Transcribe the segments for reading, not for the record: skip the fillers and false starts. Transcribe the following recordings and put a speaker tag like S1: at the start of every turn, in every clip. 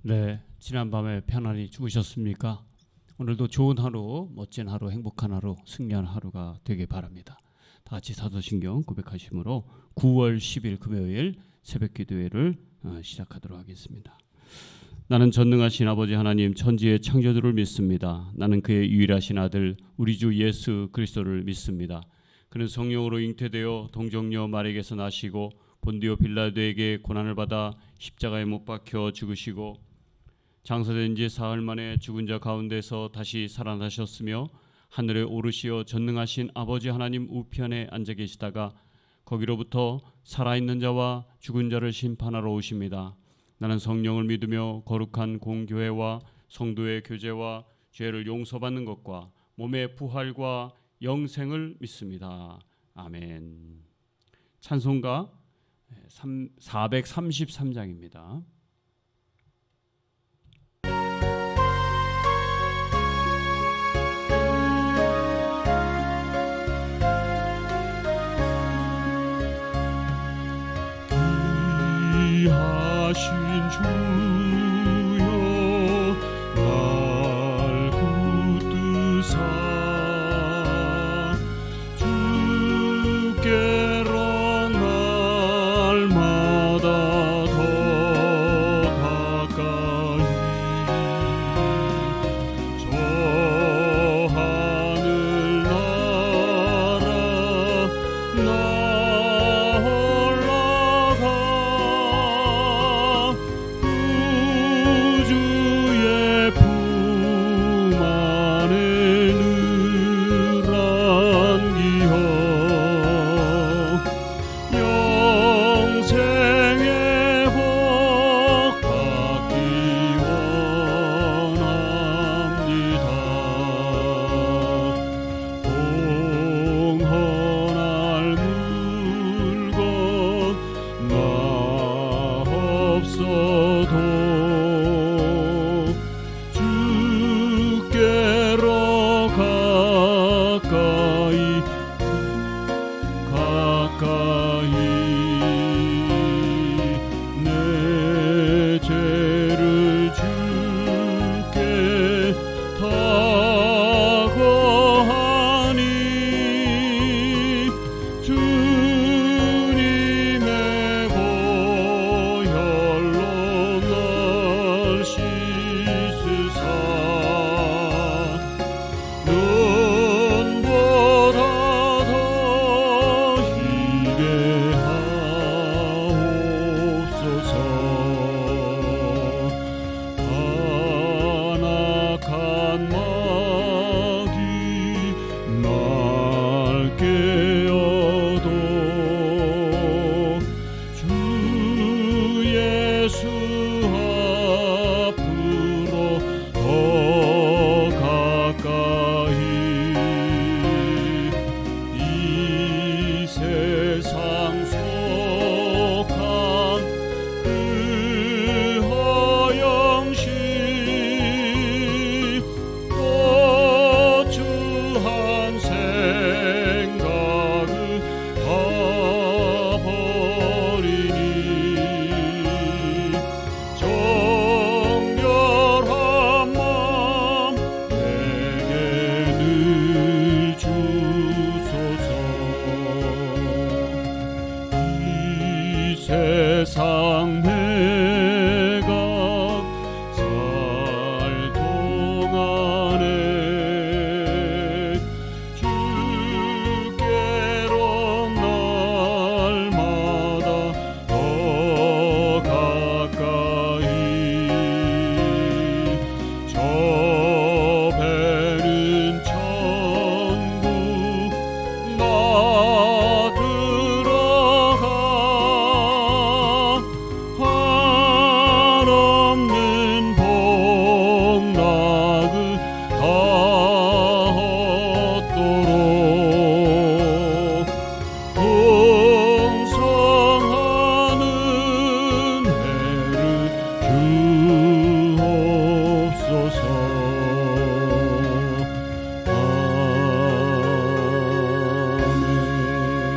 S1: 네, 지난밤에 편안히 주무셨습니까? 오늘도 좋은 하루, 멋진 하루, 행복한 하루, 승리한 하루가 되길 바랍니다. 다 같이 사도신경 고백하심으로 9월 10일 금요일 새벽기도회를 시작하도록 하겠습니다. 나는 전능하신 아버지 하나님 천지의 창조주를 믿습니다. 나는 그의 유일하신 아들 우리 주 예수 그리스도를 믿습니다. 그는 성령으로 잉태되어 동정녀 마리아에게서 나시고 본디오 빌라도에게 고난을 받아 십자가에 못 박혀 죽으시고 장사된 지 사흘 만에 죽은 자 가운데서 다시 살아나셨으며 하늘에 오르시어 전능하신 아버지 하나님 우편에 앉아 계시다가 거기로부터 살아있는 자와 죽은 자를 심판하러 오십니다. 나는 성령을 믿으며 거룩한 공교회와 성도의 교제와 죄를 용서받는 것과 몸의 부활과 영생을 믿습니다. 아멘. 찬송가 433장입니다.
S2: 귀하신 주여 날 붙드사 주께로 날마다 더 가까이 저 하늘나라 나 주께로 가까이 내 죄를 주께 다 고하니 주님의 보혈로 날 씻으사 눈보다 더 희게 하옵소서. 한악한 마귀 날 깨어도 주 예수 앞으로 더 가까이 이 세상 속한 그 허영심 또 추한 생각을 다 버리니 정결한 마음 내게 늘 주소서. 이 세상 내가 살 동안에 주께로 날마다 더 가까이 저 배는 천국 나 들어가 한없는 복락을 다 얻도록 풍성한 은혜를 주옵소서. 아멘.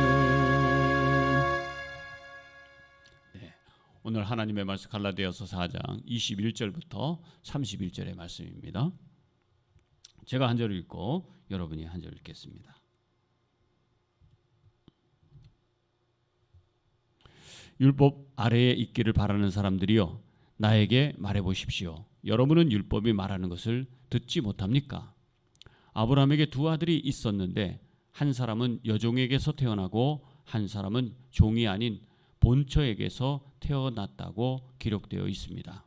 S1: 오늘 하나님의 말씀 갈라디아서 4장 21절부터 31절의 말씀입니다. 제가 한 절 읽고 여러분이 한 절 읽겠습니다. 율법 아래에 있기를 바라는 사람들이여 나에게 말해보십시오. 여러분은 율법이 말하는 것을 듣지 못합니까? 아브라함에게 두 아들이 있었는데 한 사람은 여종에게서 태어나고 한 사람은 종이 아닌 본처에게서 태어났다고 기록되어 있습니다.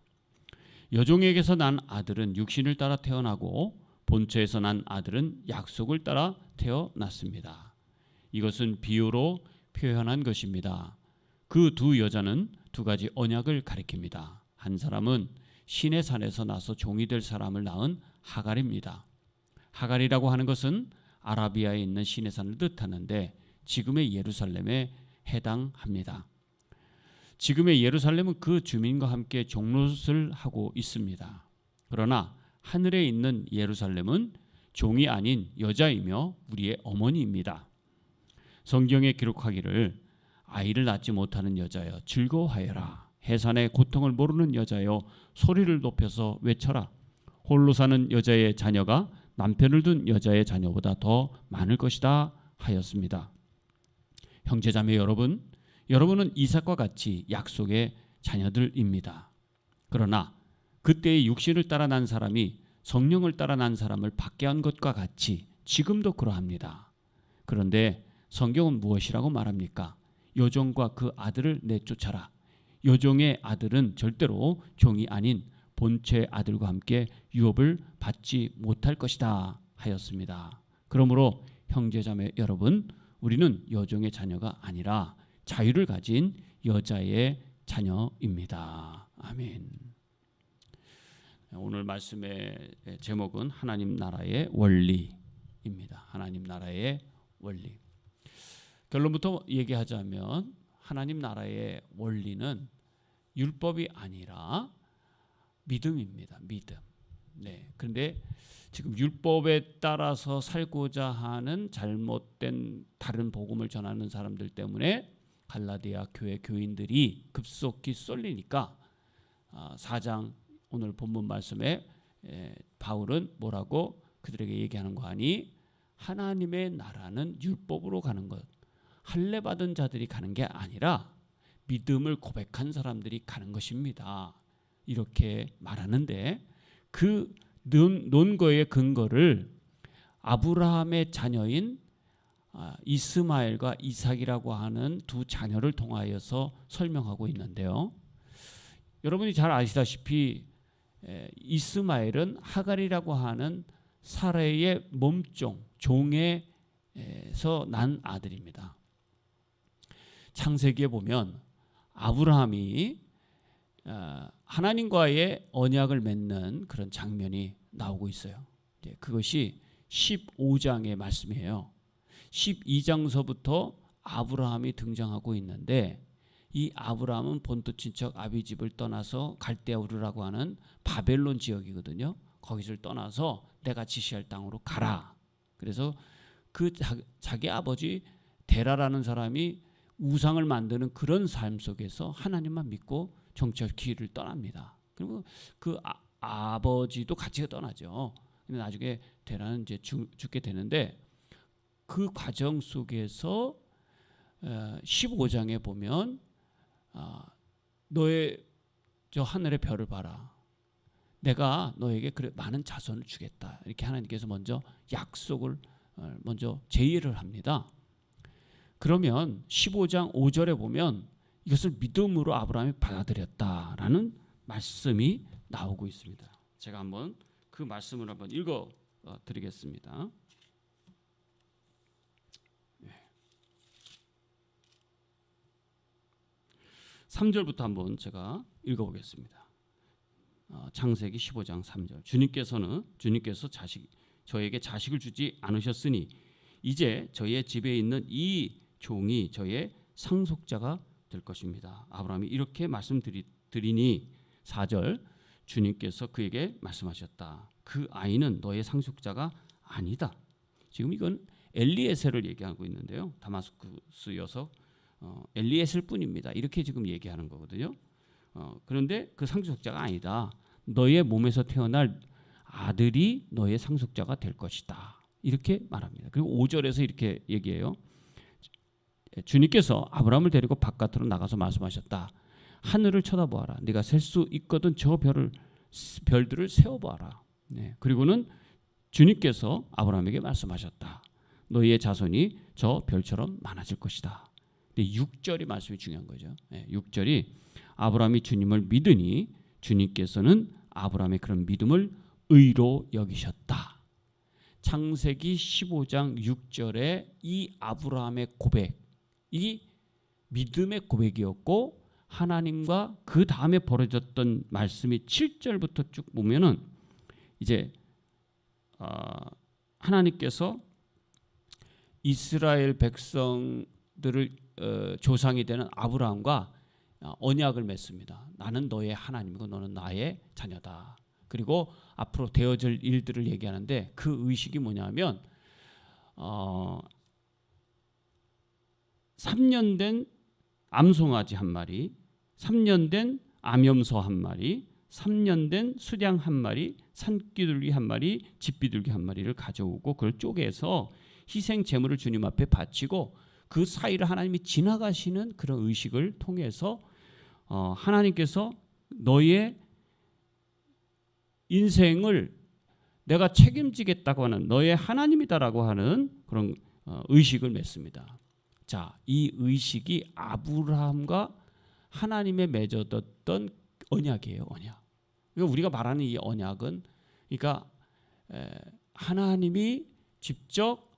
S1: 여종에게서 난 아들은 육신을 따라 태어나고 본처에서 난 아들은 약속을 따라 태어났습니다. 이것은 비유로 표현한 것입니다. 그 두 여자는 두 가지 언약을 가리킵니다. 한 사람은 신의 산에서 나서 종이 될 사람을 낳은 하갈입니다. 하갈이라고 하는 것은 아라비아에 있는 신의 산을 뜻하는데 지금의 예루살렘에 해당합니다. 지금의 예루살렘은 그 주민과 함께 종노릇을 하고 있습니다. 그러나 하늘에 있는 예루살렘은 종이 아닌 여자이며 우리의 어머니입니다. 성경에 기록하기를 아이를 낳지 못하는 여자여 즐거워하여라. 해산의 고통을 모르는 여자여 소리를 높여서 외쳐라. 홀로 사는 여자의 자녀가 남편을 둔 여자의 자녀보다 더 많을 것이다 하였습니다. 형제자매 여러분, 여러분은 이삭과 같이 약속의 자녀들입니다. 그러나 그때의 육신을 따라 난 사람이 성령을 따라 난 사람을 밖에 한 것과 같이 지금도 그러합니다. 그런데 성경은 무엇이라고 말합니까? 여종과 그 아들을 내쫓아라. 여종의 아들은 절대로 종이 아닌 본체의 아들과 함께 유업을 받지 못할 것이다 하였습니다. 그러므로 형제자매 여러분, 우리는 여종의 자녀가 아니라 자유를 가진 여자의 자녀입니다. 아멘. 오늘 말씀의 제목은 하나님 나라의 원리입니다. 하나님 나라의 원리. 결론부터 얘기하자면 하나님 나라의 원리는 율법이 아니라 믿음입니다. 믿음. 네. 그런데 지금 율법에 따라서 살고자 하는 잘못된 다른 복음을 전하는 사람들 때문에 갈라디아 교회 교인들이 급속히 쏠리니까 4장 오늘 본문 말씀에 바울은 뭐라고 그들에게 얘기하는 거 아니? 하나님의 나라는 율법으로 가는 것. 할례 받은 자들이 가는 게 아니라 믿음을 고백한 사람들이 가는 것입니다. 이렇게 말하는데 그 논거의 근거를 아브라함의 자녀인 이스마엘과 이삭이라고 하는 두 자녀를 통하여서 설명하고 있는데요. 여러분이 잘 아시다시피 이스마엘은 하갈이라고 하는 사라의 몸종, 종에서 난 아들입니다. 창세기에 보면 아브라함이 하나님과의 언약을 맺는 그런 장면이 나오고 있어요. 그것이 15장의 말씀이에요. 12장서부터 아브라함이 등장하고 있는데 이 아브라함은 본토 친척 아비집을 떠나서 갈대아우르라고 하는 바벨론 지역이거든요. 거기를 떠나서 내가 지시할 땅으로 가라. 그래서 그 자기 아버지 데라라는 사람이 우상을 만드는 그런 삶 속에서 하나님만 믿고 정치적 길을 떠납니다. 그리고 그 아버지도 같이 떠나죠. 근데 나중에 데라는 이제 죽게 되는데 그 과정 속에서 15장에 보면 너의 저 하늘의 별을 봐라. 내가 너에게 그래 많은 자손을 주겠다. 이렇게 하나님께서 먼저 약속을 먼저 제의를 합니다. 그러면 15장 5절에 보면 이것을 믿음으로 아브라함이 받아들였다라는 말씀이 나오고 있습니다. 제가 한번 그 말씀을 한번 읽어 드리겠습니다. 3절부터 한번 제가 읽어보겠습니다. 창세기 15장 3절. 주님께서 저에게 자식을 주지 않으셨으니 이제 저의 집에 있는 이 종이 저의 상속자가 될 것입니다. 아브라함이 이렇게 말씀드리니 4절. 주님께서 그에게 말씀하셨다. 그 아이는 너의 상속자가 아니다. 지금 이건 엘리에셀을 얘기하고 있는데요. 다마스쿠스 여석 엘리에셀 뿐입니다. 이렇게 지금 얘기하는 거거든요. 그런데 그 상속자가 아니다. 너의 몸에서 태어날 아들이 너의 상속자가 될 것이다. 이렇게 말합니다. 그리고 5절에서 이렇게 얘기해요. 주님께서 아브라함을 데리고 바깥으로 나가서 말씀하셨다. 하늘을 쳐다보아라. 네가 셀 수 있거든 저 별들을 세어보아라. 네. 그리고는 주님께서 아브라함에게 말씀하셨다. 너희의 자손이 저 별처럼 많아질 것이다. 근데 6절이 말씀이 중요한 거죠. 네. 6절이 아브라함이 주님을 믿으니 주님께서는 아브라함의 그런 믿음을 의로 여기셨다. 창세기 15장 6절에 이 아브라함의 고백이 믿음의 고백이었고 하나님과 그 다음에 벌어졌던 말씀이 7절부터 쭉 보면은 이제 하나님께서 이스라엘 백성들을 조상이 되는 아브라함과 언약을 맺습니다. 나는 너의 하나님이고 너는 나의 자녀다. 그리고 앞으로 되어질 일들을 얘기하는데 그 의식이 뭐냐면 3년 된 암송아지 한 마리, 3년 된 암염소 한 마리, 3년 된 수량 한 마리, 산기둘기 한 마리, 집비둘기 한 마리를 가져오고 그걸 쪼개서 희생 제물을 주님 앞에 바치고 그 사이를 하나님이 지나가시는 그런 의식을 통해서 하나님께서 너의 인생을 내가 책임지겠다고 하는 너의 하나님이다라고 하는 그런 의식을 맺습니다. 자, 이 의식이 아브라함과 하나님의 맺어뒀던 언약이에요. 언약. 그러니까 우리가 말하는 이 언약은 그러니까 하나님이 직접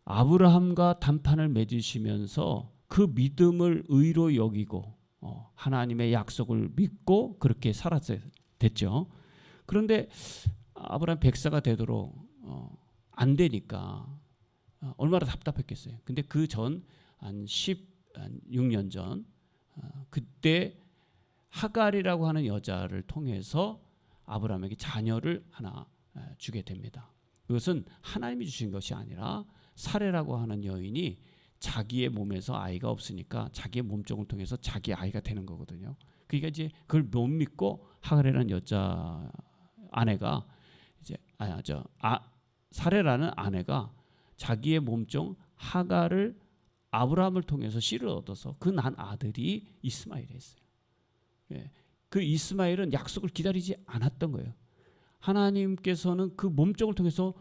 S1: 아브라함과 단판을 맺으시면서 그 믿음을 의로 여기고 하나님의 약속을 믿고 그렇게 살았어야 됐죠. 그런데 아브라함 백사가 되도록 안 되니까 얼마나 답답했겠어요. 근데 그 전 한 16년 전 그때 하갈이라고 하는 여자를 통해서 아브라함에게 자녀를 하나 주게 됩니다. 이것은 하나님이 주신 것이 아니라 사레라고 하는 여인이 자기의 몸에서 아이가 없으니까 자기의 몸종을 통해서 자기 아이가 되는 거거든요. 그러니까 이제 그걸 못 믿고 하갈이라는 여자 아내가 이제 사레라는 아내가 자기의 몸종 하갈을 아브라함을 통해서 씨를 얻어서 그 난 아들이 이스마엘이었어요. 예, 그 이스마엘은 약속을 기다리지 않았던 거예요. 하나님께서는 그 몸종을 통해서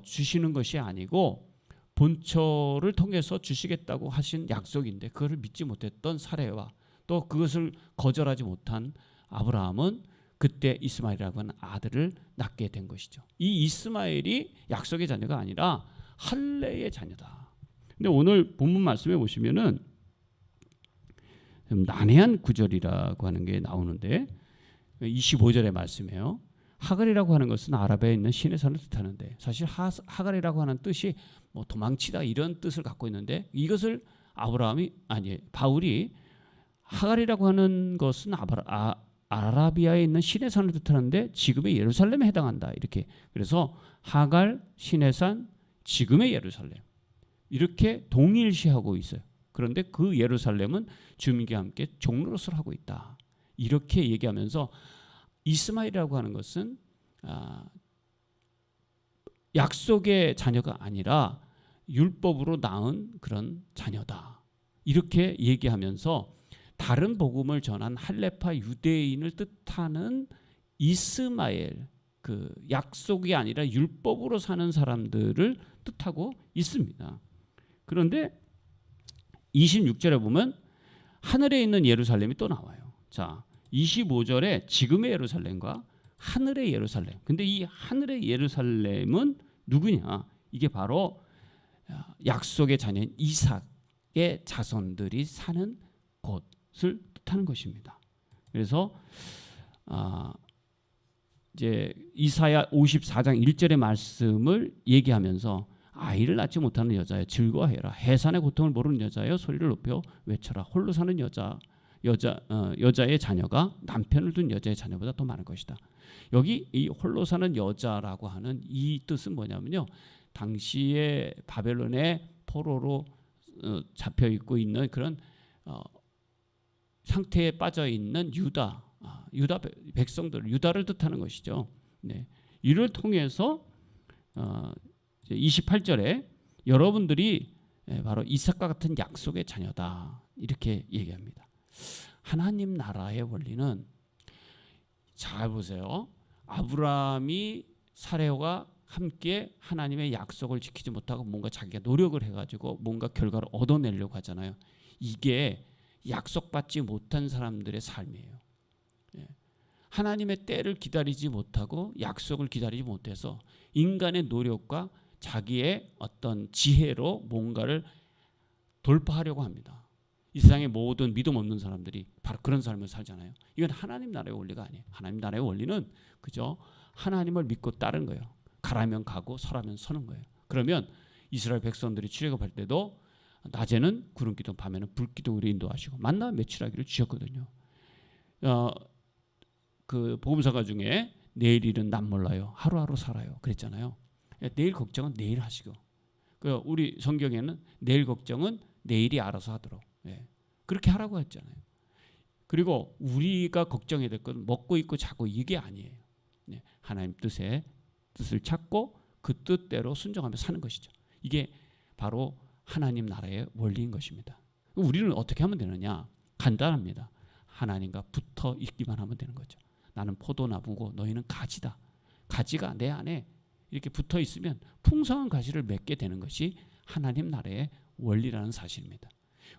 S1: 주시는 것이 아니고 본처를 통해서 주시겠다고 하신 약속인데 그것을 믿지 못했던 사레와 또 그것을 거절하지 못한 아브라함은 그때 이스마엘이라고 하는 아들을 낳게 된 것이죠. 이 이스마엘이 약속의 자녀가 아니라 할례의 자녀다. 근데 오늘 본문 말씀에 보시면은 좀 난해한 구절이라고 하는 게 나오는데 25절의 말씀이에요. 하갈이라고 하는 것은 아랍에 있는 신의 산을 뜻하는데 사실 하갈이라고 하는 뜻이 뭐 도망치다 이런 뜻을 갖고 있는데 이것을 바울이 하갈이라고 하는 것은 아라비아에 있는 신의 산을 뜻하는데 지금의 예루살렘에 해당한다. 이렇게 그래서 하갈, 신의 산, 지금의 예루살렘 이렇게 동일시하고 있어요. 그런데 그 예루살렘은 주민과 함께 종로릇을 하고 있다. 이렇게 얘기하면서 이스마엘이라고 하는 것은 약속의 자녀가 아니라 율법으로 낳은 그런 자녀다. 이렇게 얘기하면서 다른 복음을 전한 할레파 유대인을 뜻하는 이스마엘, 그 약속이 아니라 율법으로 사는 사람들을 뜻하고 있습니다. 그런데 26절에 보면 하늘에 있는 예루살렘이 또 나와요. 자, 25절에 지금의 예루살렘과 하늘의 예루살렘. 근데 이 하늘의 예루살렘은 누구냐? 이게 바로 약속의 자녀인 이삭의 자손들이 사는 곳을 뜻하는 것입니다. 그래서 이제 이사야 54장 1절의 말씀을 얘기하면서 아이를 낳지 못하는 여자여 즐거워해라. 해산의 고통을 모르는 여자여 소리를 높여 외쳐라. 홀로 사는 여자의 자녀가 남편을 둔 여자의 자녀보다 더 많을 것이다. 여기 이 홀로 사는 여자라고 하는 이 뜻은 뭐냐면요. 당시에 바벨론의 포로로 잡혀 있고 있는 그런 상태에 빠져 있는 유다 백성들, 유다를 뜻하는 것이죠. 네. 이를 통해서 28절에 여러분들이 바로 이삭과 같은 약속의 자녀다 이렇게 얘기합니다. 하나님 나라의 원리는 잘 보세요. 아브라함이 사레와 함께 하나님의 약속을 지키지 못하고 뭔가 자기가 노력을 해가지고 뭔가 결과를 얻어내려고 하잖아요. 이게 약속받지 못한 사람들의 삶이에요. 하나님의 때를 기다리지 못하고 약속을 기다리지 못해서 인간의 노력과 자기의 어떤 지혜로 뭔가를 돌파하려고 합니다. 이 세상의 모든 믿음 없는 사람들이 바로 그런 삶을 살잖아요. 이건 하나님 나라의 원리가 아니에요. 하나님 나라의 원리는 그저 하나님을 믿고 따른 거예요. 가라면 가고 서라면 서는 거예요. 그러면 이스라엘 백성들이 출애굽할 때도 낮에는 구름 기둥, 밤에는 불 기둥으로 인도하시고 만나 매출하기를 주셨거든요. 그 복음서가 중에 내일 일은 남 몰라요. 하루하루 살아요. 그랬잖아요. 내일 걱정은 내일 하시고, 우리 성경에는 내일 걱정은 내일이 알아서 하도록 그렇게 하라고 했잖아요. 그리고 우리가 걱정해야 될 건 먹고 입고 자고 이게 아니에요. 하나님 뜻을 찾고 그 뜻대로 순종하며 사는 것이죠. 이게 바로 하나님 나라의 원리인 것입니다. 우리는 어떻게 하면 되느냐? 간단합니다. 하나님과 붙어 있기만 하면 되는 거죠. 나는 포도나무고 너희는 가지다. 가지가 내 안에 이렇게 붙어 있으면 풍성한 가지를 맺게 되는 것이 하나님 나라의 원리라는 사실입니다.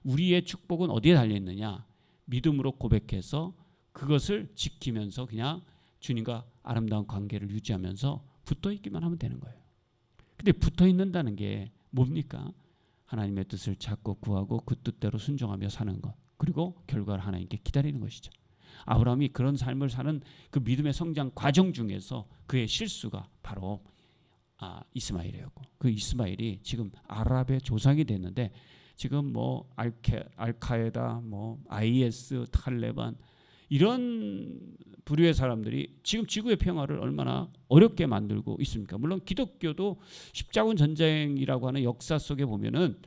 S1: 우리의 축복은 어디에 달려 있느냐? 믿음으로 고백해서 그것을 지키면서 그냥 주님과 아름다운 관계를 유지하면서 붙어 있기만 하면 되는 거예요. 근데 붙어 있는다는 게 뭡니까? 하나님의 뜻을 찾고 구하고 그 뜻대로 순종하며 사는 것, 그리고 결과를 하나님께 기다리는 것이죠. 아브라함이 그런 삶을 사는 그 믿음의 성장 과정 중에서 그의 실수가 바로 이스마엘이었고, 그 이스마엘이 지금 아랍의 조상이 됐는데 지금 뭐 알카에다, 뭐 IS, 탈레반 이런 부류의 사람들이 지금 지구의 평화를 얼마나 어렵게 만들고 있습니까? 물론 기독교도 십자군 전쟁이라고 하는 역사 속에 보면은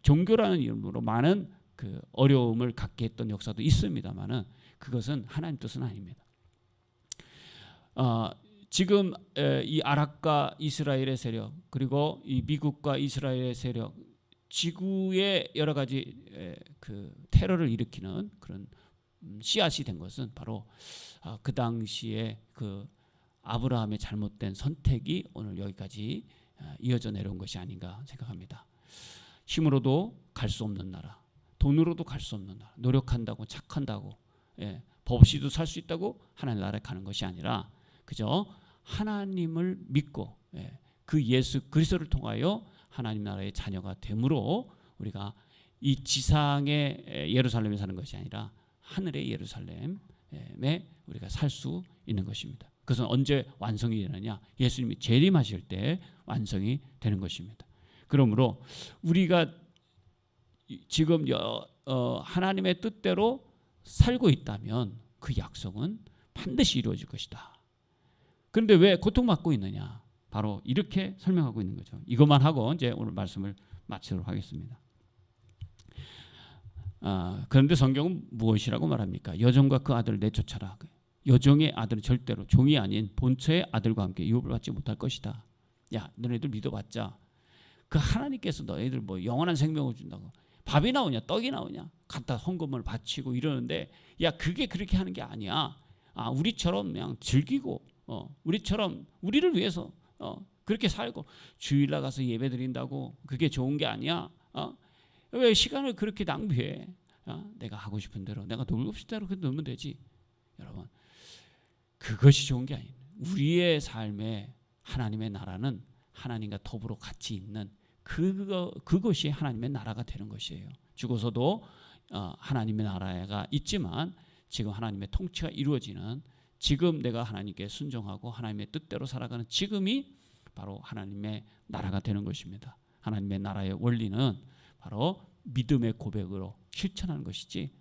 S1: 종교라는 이름으로 많은 그 어려움을 갖게 했던 역사도 있습니다만은 그것은 하나님 뜻은 아닙니다. 지금 이 아랍과 이스라엘의 세력, 그리고 이 미국과 이스라엘의 세력, 지구에 여러 가지 그 테러를 일으키는 그런 씨앗이 된 것은 바로 그 당시에 그 아브라함의 잘못된 선택이 오늘 여기까지 이어져 내려온 것이 아닌가 생각합니다. 힘으로도 갈 수 없는 나라, 돈으로도 갈 수 없는 나라, 노력한다고 착한다고 법 없이도 살 수 있다고 하나님 나라에 가는 것이 아니라 그저 하나님을 믿고 그 예수 그리스도를 통하여 하나님 나라의 자녀가 됨으로 우리가 이 지상의 예루살렘에 사는 것이 아니라 하늘의 예루살렘에 우리가 살 수 있는 것입니다. 그것은 언제 완성이 되느냐? 예수님이 재림하실 때 완성이 되는 것입니다. 그러므로 우리가 지금 하나님의 뜻대로 살고 있다면 그 약속은 반드시 이루어질 것이다. 그런데 왜 고통받고 있느냐? 바로 이렇게 설명하고 있는 거죠. 이것만 하고 이제 오늘 말씀을 마치도록 하겠습니다. 그런데 성경은 무엇이라고 말합니까? 여종과 그 아들을 내쫓아라. 여종의 아들은 절대로 종이 아닌 본처의 아들과 함께 유업을 받지 못할 것이다. 야, 너네들 믿어봤자 그 하나님께서 너희들 뭐 영원한 생명을 준다고 밥이 나오냐 떡이 나오냐 갖다 헌금을 바치고 이러는데, 야, 그게 그렇게 하는 게 아니야. 우리처럼 그냥 즐기고 우리처럼 우리를 위해서 그렇게 살고 주일날 가서 예배 드린다고 그게 좋은 게 아니야. 왜 시간을 그렇게 낭비해? 내가 하고 싶은 대로, 내가 놀고 싶은 대로 그렇게 놀면 되지. 여러분, 그것이 좋은 게 아닙니다. 우리의 삶에 하나님의 나라는 하나님과 더불어 같이 있는 그것이 하나님의 나라가 되는 것이에요. 죽어서도 하나님의 나라가 있지만 지금 하나님의 통치가 이루어지는, 지금 내가 하나님께 순종하고 하나님의 뜻대로 살아가는 지금이 바로 하나님의 나라가 되는 것입니다. 하나님의 나라의 원리는 바로 믿음의 고백으로 실천하는 것이지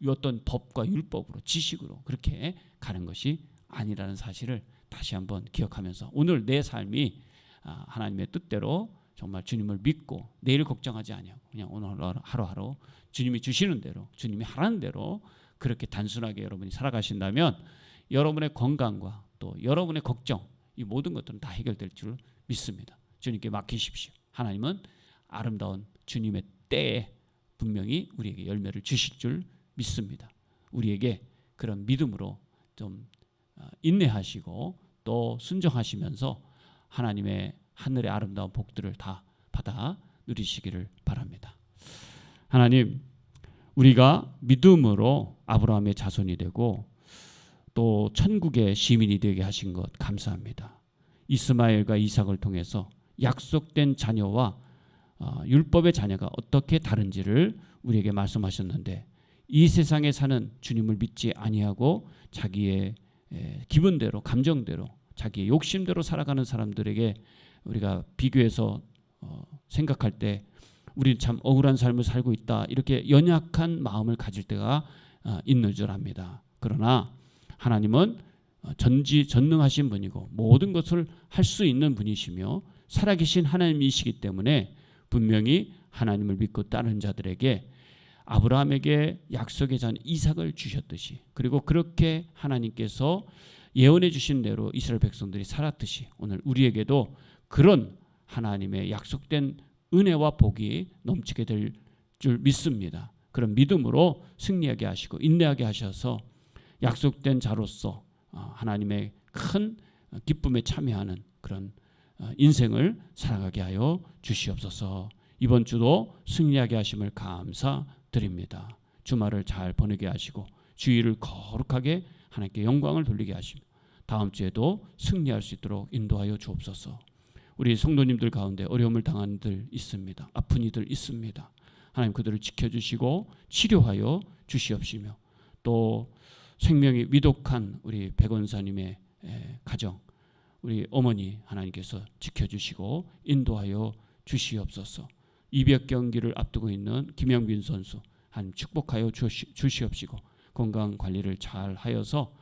S1: 어떤 법과 율법으로 지식으로 그렇게 가는 것이 아니라는 사실을 다시 한번 기억하면서 오늘 내 삶이 하나님의 뜻대로 정말 주님을 믿고 내일 걱정하지 아니하고 그냥 오늘 하루하루 주님이 주시는 대로 주님이 하라는 대로 그렇게 단순하게 여러분이 살아가신다면 여러분의 건강과 또 여러분의 걱정 이 모든 것들은 다 해결될 줄 믿습니다. 주님께 맡기십시오. 하나님은 아름다운 주님의 때에 분명히 우리에게 열매를 주실 줄 믿습니다. 우리에게 그런 믿음으로 좀 인내하시고 또 순종하시면서 하나님의 하늘의 아름다운 복들을 다 받아 누리시기를 바랍니다. 하나님, 우리가 믿음으로 아브라함의 자손이 되고 또 천국의 시민이 되게 하신 것 감사합니다. 이스마엘과 이삭을 통해서 약속된 자녀와 율법의 자녀가 어떻게 다른지를 우리에게 말씀하셨는데 이 세상에 사는 주님을 믿지 아니하고 자기의 기분대로 감정대로 자기의 욕심대로 살아가는 사람들에게 우리가 비교해서 생각할 때 우리는 참 억울한 삶을 살고 있다 이렇게 연약한 마음을 가질 때가 있는 줄 압니다. 그러나 하나님은 전능하신 분이고 모든 것을 할 수 있는 분이시며 살아계신 하나님이시기 때문에 분명히 하나님을 믿고 따르는 자들에게 아브라함에게 약속의 자녀 이삭을 주셨듯이 그리고 그렇게 하나님께서 예언해 주신 대로 이스라엘 백성들이 살았듯이 오늘 우리에게도 그런 하나님의 약속된 은혜와 복이 넘치게 될 줄 믿습니다. 그런 믿음으로 승리하게 하시고 인내하게 하셔서 약속된 자로서 하나님의 큰 기쁨에 참여하는 그런 인생을 살아가게 하여 주시옵소서. 이번 주도 승리하게 하심을 감사드립니다. 주말을 잘 보내게 하시고 주일을 거룩하게 하나님께 영광을 돌리게 하시며 다음 주에도 승리할 수 있도록 인도하여 주옵소서. 우리 성도님들 가운데 어려움을 당한 이들 있습니다. 아픈 이들 있습니다. 하나님 그들을 지켜주시고 치료하여 주시옵시며 또 생명이 위독한 우리 백원사님의 가정 우리 어머니 하나님께서 지켜주시고 인도하여 주시옵소서. 이백 경기를 앞두고 있는 김영빈 선수 하나님 축복하여 주시옵시고 건강 관리를 잘 하여서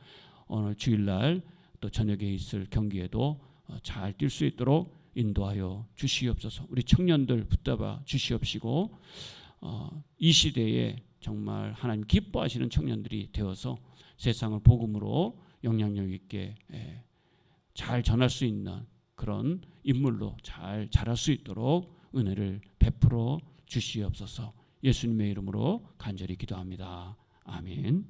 S1: 오늘 주일날 또 저녁에 있을 경기에도 잘 뛸 수 있도록 인도하여 주시옵소서. 우리 청년들 붙잡아 주시옵시고 이 시대에 정말 하나님 기뻐하시는 청년들이 되어서 세상을 복음으로 영향력 있게 잘 전할 수 있는 그런 인물로 잘 자랄 수 있도록 은혜를 베풀어 주시옵소서. 예수님의 이름으로 간절히 기도합니다. 아멘.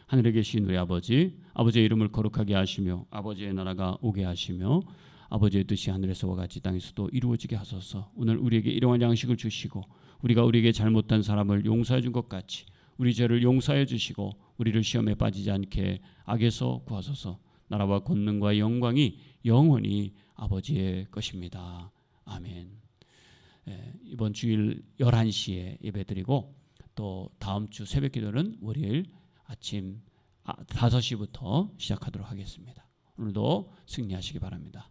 S1: 하늘에 계신 우리 아버지, 아버지의 이름을 거룩하게 하시며 아버지의 나라가 오게 하시며 아버지의 뜻이 하늘에서와 같이 땅에서도 이루어지게 하소서. 오늘 우리에게 일용할 양식을 주시고 우리가 우리에게 잘못한 사람을 용서해 준 것 같이 우리 죄를 용서해 주시고 우리를 시험에 빠지지 않게 악에서 구하소서. 나라와 권능과 영광이 영원히 아버지의 것입니다. 아멘. 이번 주일 11시에 예배드리고 또 다음 주 새벽 기도는 월요일 아침 5시부터 시작하도록 하겠습니다. 오늘도 승리하시기 바랍니다.